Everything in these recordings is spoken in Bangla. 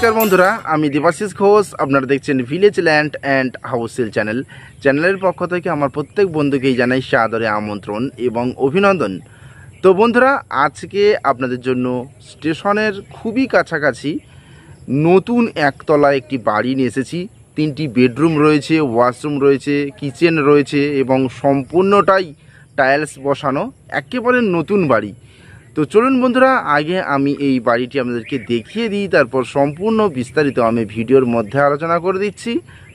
নমস্কার বন্ধুরা, আমি দেবাশিস ঘোষ। আপনারা দেখছেন village land and house sale চ্যানেলের পক্ষ থেকে আমার প্রত্যেক বন্ধুকেই জানাই সাদরে আমন্ত্রণ এবং অভিনন্দন। তো বন্ধুরা, আজকে আপনাদের জন্য স্টেশনের খুবই কাছাকাছি নতুন একতলা একটি বাড়ি নিয়ে এসেছি। 3টি বেডরুম রয়েছে, ওয়াশরুম রয়েছে, কিচেন রয়েছে এবং সম্পূর্ণটাই টাইলস বসানো, একেবারে নতুন বাড়ি। তো চলুন বন্ধুরা, আগে আমি এই বাড়িটি আপনাদেরকে দেখিয়ে দিই, তারপর সম্পূর্ণ বিস্তারিত আমি ভিডিওর মধ্যে আলোচনা করে দিচ্ছি।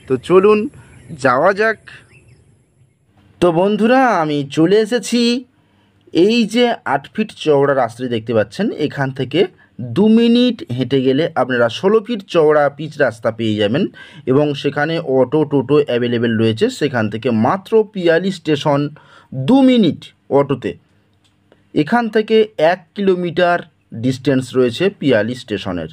তো চলুন যাওয়া যাক। তো বন্ধুরা, আমি চলে এসেছি এই যে 8 ফিট চওড়া রাস্তাটি দেখতে পাচ্ছেন, এখান থেকে 2 মিনিট হেঁটে গেলে আপনারা 16 ফিট চওড়া পিচ রাস্তা পেয়ে যাবেন এবং সেখানে অটো টোটো অ্যাভেলেবেল রয়েছে। সেখান থেকে মাত্র পিয়ালি স্টেশন 2 মিনিট অটোতে। এখান থেকে 1 কিলোমিটার ডিস্টেন্স রয়েছে পিয়ালি স্টেশনের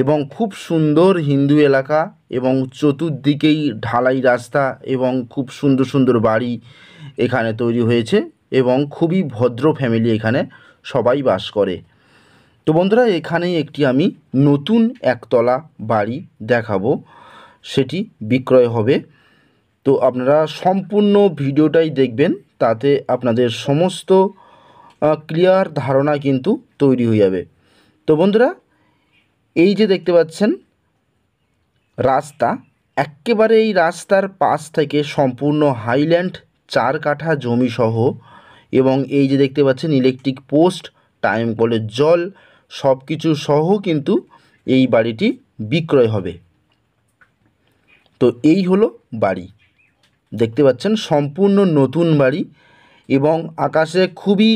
এবং খুব সুন্দর হিন্দু এলাকা এবং চতুর্দিকেই ঢালাই রাস্তা এবং খুব সুন্দর সুন্দর বাড়ি এখানে তৈরি হয়েছে এবং খুবই ভদ্র ফ্যামিলি এখানে সবাই বাস করে। তো বন্ধুরা, এখানেই একটি আমি নতুন একতলা বাড়ি দেখাবো, সেটি বিক্রয় হবে। তো আপনারা সম্পূর্ণ ভিডিওটাই দেখবেন, তাতে আপনাদের সমস্ত ক্লিয়ার ধারণা কিন্তু তৈরি হয়ে যাবে। তো বন্ধুরা, এই যে দেখতে পাচ্ছেন রাস্তা, একেবারে এই রাস্তার পাশ থেকে সম্পূর্ণ হাইল্যান্ড 4 কাঠা জমি সহ এবং এই যে দেখতে পাচ্ছেন ইলেকট্রিক পোস্ট, টাইম কলের জল সব কিছু সহ কিন্তু এই বাড়িটি বিক্রয় হবে। তো এই হলো বাড়ি, দেখতে পাচ্ছেন সম্পূর্ণ নতুন বাড়ি এবং আকাশে খুবই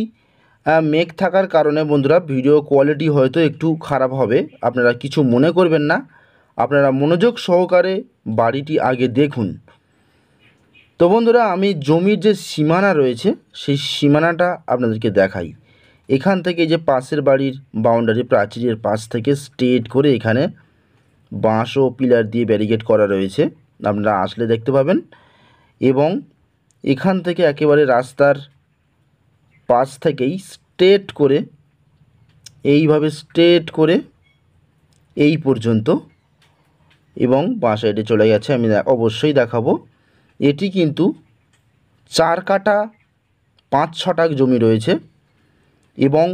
মেঘ থাকার কারণে বন্ধুরা ভিডিও কোয়ালিটি হয়তো একটু খারাপ হবে, আপনারা কিছু মনে করবেন না। আপনারা মনোযোগ সহকারে বাড়িটি আগে দেখুন। তো বন্ধুরা, আমি জমির যে সীমানা রয়েছে সেই সীমানাটা আপনাদেরকে দেখাই। এখান থেকে যে পাশের বাড়ির বাউন্ডারি প্রাচীরের পাশ থেকে স্ট্রেট করে এখানে বাঁশ ও পিলার দিয়ে ব্যারিকেড করা রয়েছে, আপনারা আসলে দেখতে পাবেন। এবং এখান থেকে একেবারে রাস্তার পাশ থেকেই স্ট্রেট করে এইভাবে স্ট্রেট করে এই পর্যন্ত এবং বাঁ সাইডে চলে গেছে, আমি অবশ্যই দেখাবো। এটি কিন্তু 4 কাঠা 5 ছটাক জমি রয়েছে এবং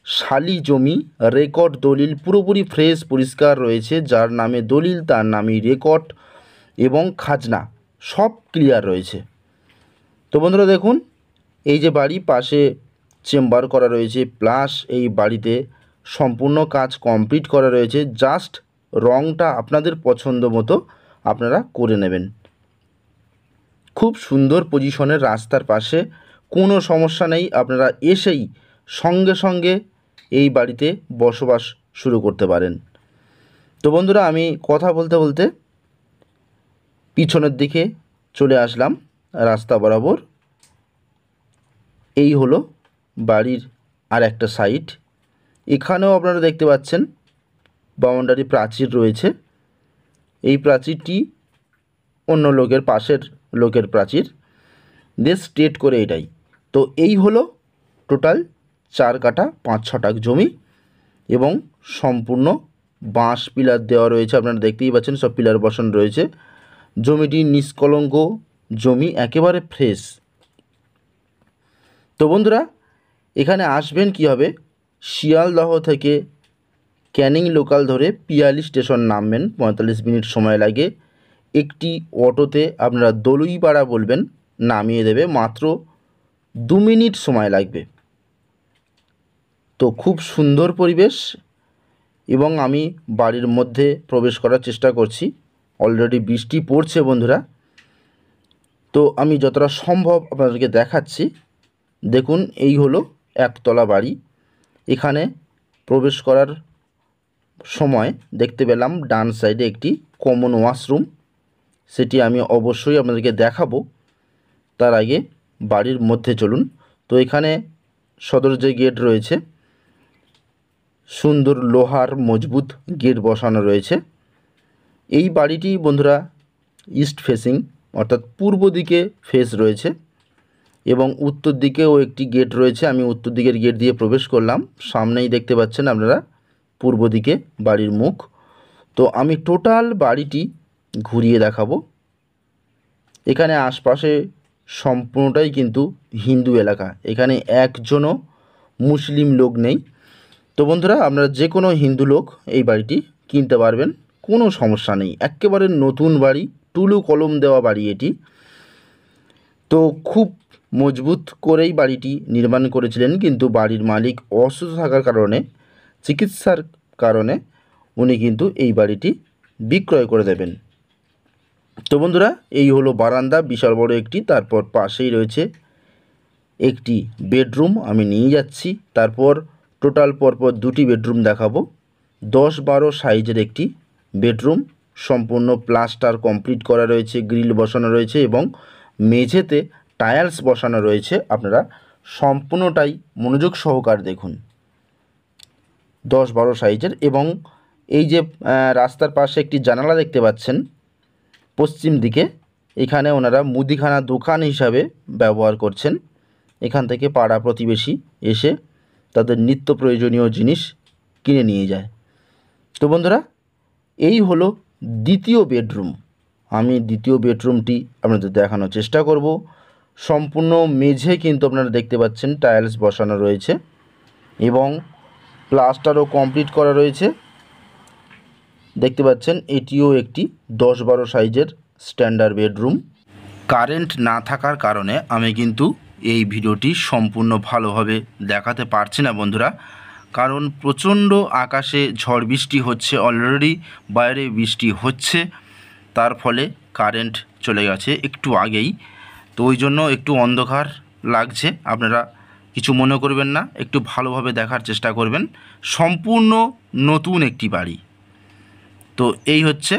শালি জমি, রেকর্ড দলিল পুরোপুরি ফ্রেশ পরিষ্কার রয়েছে। যার নামে দলিল তার নামই রেকর্ড এবং খাজনা সব ক্লিয়ার রয়েছে। তো বন্ধুরা দেখুন, এই যে বাড়ি, পাশে চেম্বার করা রয়েছে, প্লাস এই বাড়িতে সম্পূর্ণ কাজ কমপ্লিট করা রয়েছে। জাস্ট রংটা আপনাদের পছন্দ মতো আপনারা করে নেবেন। খুব সুন্দর পজিশনের রাস্তার পাশে, কোনো সমস্যা নেই, আপনারা এসেই সঙ্গে সঙ্গে এই বাড়িতে বসবাস শুরু করতে পারেন। তো বন্ধুরা, আমি কথা বলতে বলতে পিছনের দিকে চলে আসলাম রাস্তা বরাবর। এই হলো বাড়ির আর একটা সাইড। এখানেও আপনারা দেখতে পাচ্ছেন বাউন্ডারি প্রাচীর রয়েছে। এই প্রাচীরটি অন্য লোকের, পাশের লোকের প্রাচীর দিয়ে স্ট্রেট করে এটাই। তো এই হলো টোটাল 4 কাঠা 5 ছটাক জমি এবং সম্পূর্ণ বাঁশ পিলার দেওয়া রয়েছে, আপনারা দেখতেই পাচ্ছেন সব পিলার বসানো রয়েছে। জমিটি নিষ্কলঙ্ক জমি, একেবারে ফ্রেশ। তো বন্ধুরা, এখানে আসবেন কীভাবে, শিয়ালদহ থেকে ক্যানিং লোকাল ধরে পিয়ালি স্টেশন নামবেন, 45 মিনিট সময় লাগে। একটি অটোতে আপনারা দলুইপাড়া বলবেন, নামিয়ে দেবে, মাত্র 2 মিনিট সময় লাগবে। তো খুব সুন্দর পরিবেশ এবং আমি বাড়ির মধ্যে প্রবেশ করার চেষ্টা করছি। অলরেডি বৃষ্টি পড়ছে বন্ধুরা, তো আমি যতটা সম্ভব আপনাদেরকে দেখাচ্ছি। দেখুন, এই হলো একতলা বাড়ি। এখানে প্রবেশ করার সময় দেখতে পেলাম ডান সাইডে একটি কমন ওয়াশরুম, সেটি আমি অবশ্যই আপনাদেরকে দেখাবো। তার আগে বাড়ির মধ্যে চলুন। তো এখানে সদর যে গেট রয়েছে, সুন্দর লোহার মজবুত গেট বসানো রয়েছে। এই বাড়িটি বন্ধুরা ইস্ট ফেসিং, অর্থাৎ পূর্ব দিকে ফেস রয়েছে এবং উত্তর দিকেও একটি গেট রয়েছে। আমি উত্তর দিকের গেট দিয়ে প্রবেশ করলাম, সামনেই দেখতে পাচ্ছেন আপনারা পূর্ব দিকে বাড়ির মুখ। তো আমি টোটাল বাড়িটি ঘুরিয়ে দেখাবো। এখানে আশপাশে সম্পূর্ণটাই কিন্তু হিন্দু এলাকা, এখানে একজনও মুসলিম লোক নেই। তো বন্ধুরা, আপনারা যে কোনো হিন্দু লোক এই বাড়িটি কিনতে পারবেন, কোনো সমস্যা নেই। একেবারে নতুন বাড়ি, টুলু কলম দেওয়া বাড়ি এটি। তো খুব মজবুত করেই বাড়িটি নির্মাণ করেছিলেন, কিন্তু বাড়ির মালিক অসুস্থ থাকার কারণে, চিকিৎসার কারণে উনি কিন্তু এই বাড়িটি বিক্রয় করে দেবেন। তো বন্ধুরা, এই হলো বারান্দা, বিশাল বড় একটি। তারপর পাশেই রয়েছে একটি বেডরুম, আমি নিয়ে যাচ্ছি। তারপর টোটাল পরপর দুটি বেডরুম দেখাবো। 10-12 সাইজের একটি বেডরুম, সম্পূর্ণ প্লাস্টার কমপ্লিট করা রয়েছে, গ্রিল বসানো রয়েছে এবং মেঝেতে টাইলস বসানো রয়েছে। আপনারা সম্পূর্ণটাই মনোযোগ সহকারে দেখুন। 10-12 সাইজের। এবং এই যে রাস্তার পাশে একটি জানালা দেখতে পাচ্ছেন পশ্চিম দিকে, এখানে ওনারা মুদিখানা দোকান হিসাবে ব্যবহার করছেন। এখান থেকে পাড়া প্রতিবেশী এসে তাদের নিত্য প্রয়োজনীয় জিনিস কিনে নিয়ে যায়। তো বন্ধুরা, এই হলো দ্বিতীয় বেডরুম। আমি দ্বিতীয় বেডরুমটি আপনাদের দেখানোর চেষ্টা করব। সম্পূর্ণ মেঝে কিন্তু আপনারা দেখতে পাচ্ছেন টাইলস বসানো রয়েছে এবং প্লাস্টারও কমপ্লিট করা রয়েছে। দেখতে পাচ্ছেন এটিও একটি 10-12 সাইজের স্ট্যান্ডার্ড বেডরুম। কারেন্ট না থাকার কারণে আমি কিন্তু এই ভিডিওটি সম্পূর্ণ ভালোভাবে দেখাতে পারছি না বন্ধুরা, কারণ প্রচণ্ড আকাশে ঝড় বৃষ্টি হচ্ছে, অলরেডি বাইরে বৃষ্টি হচ্ছে, তার ফলে কারেন্ট চলে গেছে একটু আগেই। তো ওই জন্য একটু অন্ধকার লাগছে, আপনারা কিছু মনে করবেন না, একটু ভালোভাবে দেখার চেষ্টা করবেন। সম্পূর্ণ নতুন একটি বাড়ি। তো এই হচ্ছে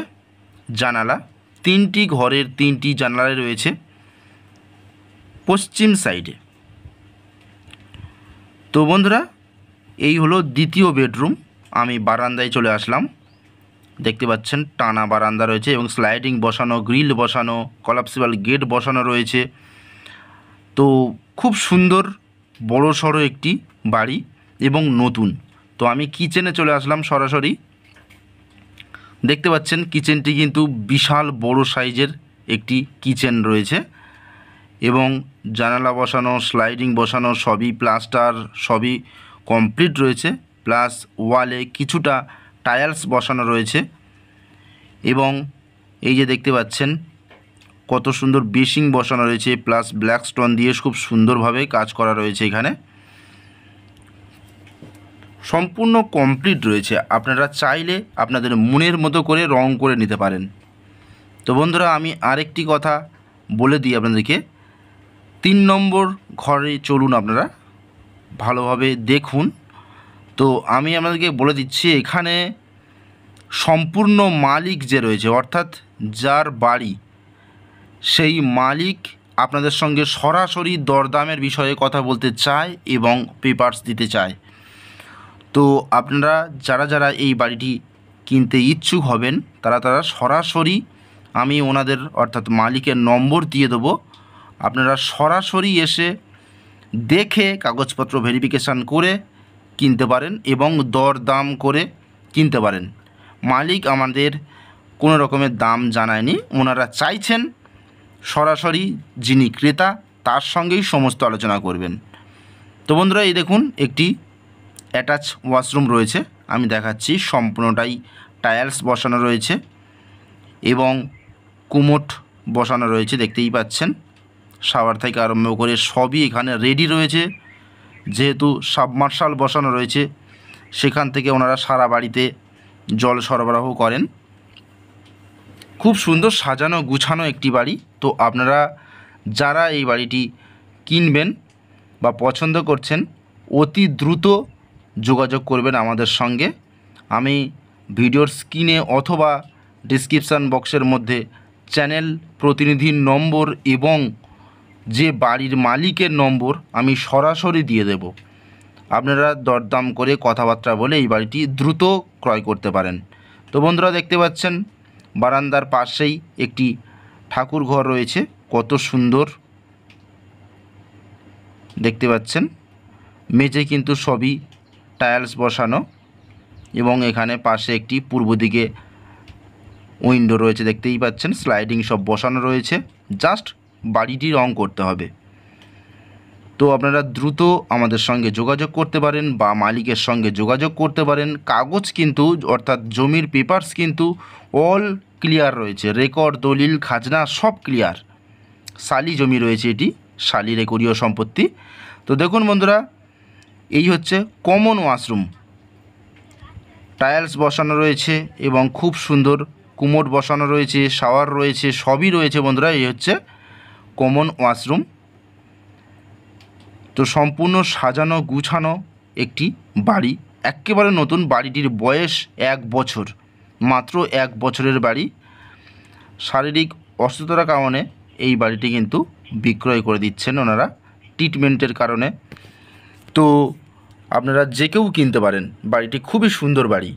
জানালা, 3টি ঘরের 3টি জানালা রয়েছে পশ্চিম সাইডে। তো বন্ধুরা, এই হলো দ্বিতীয় বেডরুম। আমি বারান্দায় চলে আসলাম। দেখতে পাচ্ছেন টানা বারান্দা রয়েছে এবং স্লাইডিং বসানো, গ্রিল বসানো, কলাপসিবল গেট বসানো রয়েছে। তো খুব সুন্দর বড় সড়ো একটি বাড়ি এবং নতুন। তো আমি কিচেনে চলে আসলাম সরাসরি। দেখতে পাচ্ছেন কিচেনটি কিন্তু বিশাল বড় সাইজের একটি কিচেন রয়েছে এবং জানালা বসানো, স্লাইডিং বসানো, সবই প্লাস্টার, সবই কমপ্লিট রয়েছে। প্লাস ওয়ালে কিছুটা টাইলস বসানো রয়েছে এবং এই যে দেখতে পাচ্ছেন কত সুন্দর বেসিং বসানো রয়েছে, প্লাস ব্ল্যাক স্টোন দিয়ে খুব সুন্দরভাবে কাজ করা রয়েছে। এখানে সম্পূর্ণ কমপ্লিট রয়েছে, আপনারা চাইলে আপনাদের মনের মতো করে রং করে নিতে পারেন। তো বন্ধুরা, আমি আরেকটি কথা বলে দিই আপনাদেরকে, 3 নম্বর ঘরে চলুন, আপনারা ভালোভাবে দেখুন। তো আমি আপনাদেরকে বলে দিচ্ছি, এখানে সম্পূর্ণ মালিক যে রয়েছে, অর্থাৎ যার বাড়ি, সেই মালিক আপনাদের সঙ্গে সরাসরি দরদামের বিষয়ে কথা বলতে চায় এবং পেপারস দিতে চায়। তো আপনারা যারা যারা এই বাড়িটি কিনতে ইচ্ছুক হবেন, তারা সরাসরি, আমি ওনাদের অর্থাৎ মালিকের নম্বর দিয়ে দেবো, আপনারা সরাসরি এসে দেখে কাগজপত্র ভেরিফিকেশান করে কিনতে পারেন এবং দরদাম করে কিনতে পারেন। মালিক আমাদের কোনো রকমের দাম জানায়নি, ওনারা চাইছেন সরাসরি যিনি ক্রেতা তার সঙ্গেই সমস্ত আলোচনা করবেন। তো বন্ধুরা, এই দেখুন একটি অ্যাটাচ ওয়াশরুম রয়েছে, আমি দেখাচ্ছি। সম্পূর্ণটাই টাইলস বসানো রয়েছে এবং কুমোট বসানো রয়েছে, দেখতেই পাচ্ছেন। শাওয়ার থেকে আরম্ভ করে সবই এখানে রেডি রয়েছে। যেহেতু সাবমার্শাল বসানো রয়েছে, সেখান থেকে ওনারা সারা বাড়িতে জল সরবরাহ করেন। খুব সুন্দর সাজানো গুছানো একটি বাড়ি। তো আপনারা যারা এই বাড়িটি কিনবেন বা পছন্দ করছেন, অতি দ্রুত যোগাযোগ করবেন আমাদের সঙ্গে। আমি ভিডিওর স্ক্রিনে অথবা ডিসক্রিপশান বক্সের মধ্যে চ্যানেল প্রতিনিধির নম্বর এবং যে বাড়ির মালিকের নম্বর আমি সরাসরি দিয়ে দেব। আপনারা দরদাম করে কথাবার্তা বলে এই বাড়িটি দ্রুত ক্রয় করতে পারেন। তো বন্ধুরা, দেখতে পাচ্ছেন বারান্দার পাশেই একটি ঠাকুর ঘর রয়েছে, কত সুন্দর দেখতে পাচ্ছেন। মেঝে কিন্তু সবই টাইলস বসানো এবং এখানে পাশে একটি পূর্ব দিকে উইন্ডো রয়েছে দেখতেই পাচ্ছেন, স্লাইডিং সব বসানো রয়েছে, জাস্ট বাড়িটি রং করতে হবে। তো আপনারা দ্রুত আমাদের সঙ্গে যোগাযোগ করতে পারেন বা মালিকের সঙ্গে যোগাযোগ করতে পারেন। কাগজ কিন্তু অর্থাৎ জমির পেপারস কিন্তু অল ক্লিয়ার রয়েছে, রেকর্ড দলিল খাজনা সব ক্লিয়ার। শালি জমি রয়েছে, এটি শালি রেকর্ডীয় সম্পত্তি। তো দেখুন বন্ধুরা, এই হচ্ছে কমন ওয়াশরুম, টাইলস বসানো রয়েছে এবং খুব সুন্দর কুমোড বসানো রয়েছে, শাওয়ার রয়েছে, সবই রয়েছে বন্ধুরা। এই হচ্ছে কমন ওয়াশরুম। তো সম্পূর্ণ সাজানো গুছানো একটি বাড়ি, একেবারে নতুন। বাড়িটির বয়স 1 বছর, মাত্র 1 বছরের বাড়ি। শারীরিক অসুস্থতার কারণে এই বাড়িটি কিন্তু বিক্রয় করে দিচ্ছেন ওনারা, ট্রিটমেন্টের কারণে। তো আপনারা যে কেউ কিনতে পারেন, বাড়িটি খুবই সুন্দর বাড়ি।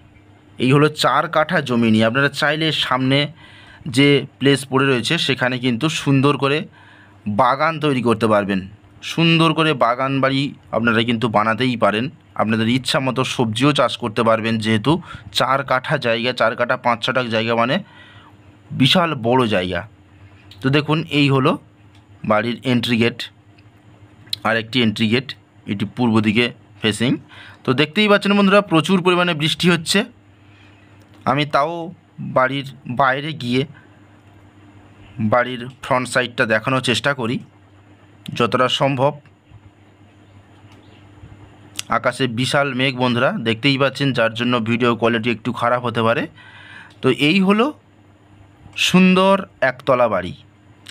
এই হলো 4 কাঠা জমি নিয়ে আপনারা চাইলে সামনে যে প্লেস পড়ে রয়েছে সেখানে কিন্তু সুন্দর করে বাগান তৈরি করতে পারবেন। সুন্দর করে বাগান বাড়ি আপনারা কিন্তু বানাতেই পারেন, আপনাদের ইচ্ছা মতো সবজিও চাষ করতে পারবেন, যেহেতু 4 কাঠা জায়গা, 4 কাঠা 5 ছটাক জায়গা মানে বিশাল বড় জায়গা। তো দেখুন, এই হলো বাড়ির এন্ট্রি গেট, আর একটি এন্ট্রি গেট, এটি পূর্ব দিকে ফেসিং। তো দেখতেই পাচ্ছেন বন্ধুরা, প্রচুর পরিমাণে বৃষ্টি হচ্ছে। আমি তাও বাড়ির বাইরে গিয়ে বাড়ির ফ্রন্ট সাইডটা দেখানোর চেষ্টা করি যতটা সম্ভব। আকাশে বিশাল মেঘ বন্ধুরা, দেখতেই পাচ্ছেন, যার জন্য ভিডিও কোয়ালিটি একটু খারাপ হতে পারে। তো এই হলো সুন্দর একতলা বাড়ি।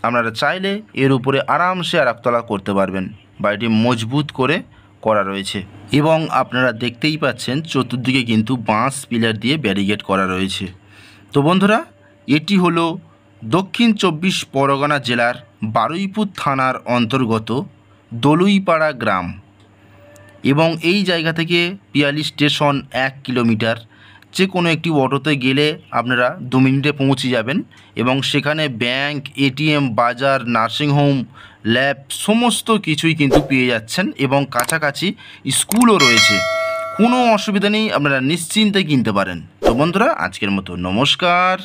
আপনারা চাইলে এর উপরে আরামসে আর একতলা করতে পারবেন। বাড়িটি মজবুত করে করা রয়েছে এবং আপনারা দেখতেই পাচ্ছেন চতুর্দিকে কিন্তু বাঁশ পিলার দিয়ে ব্যারিকেড করা রয়েছে। তো বন্ধুরা, এটি হলো দক্ষিণ 24 পরগনা জেলার বারুইপুর থানার অন্তর্গত দলুইপাড়া গ্রাম এবং এই জায়গা থেকে পিয়ালি স্টেশন 1 কিলোমিটার। যে কোনো একটি অটোতে গেলে আপনারা 2 মিনিটে পৌঁছে যাবেন এবং সেখানে ব্যাংক, এটিএম, বাজার, নার্সিংহোম, ল্যাব সমস্ত কিছুই কিন্তু পেয়ে যাচ্ছেন এবং কাছাকাছি স্কুলও রয়েছে। কোনো অসুবিধা নেই, আপনারা নিশ্চিন্তে কিনতে পারেন। তো বন্ধুরা, আজকের মতো নমস্কার।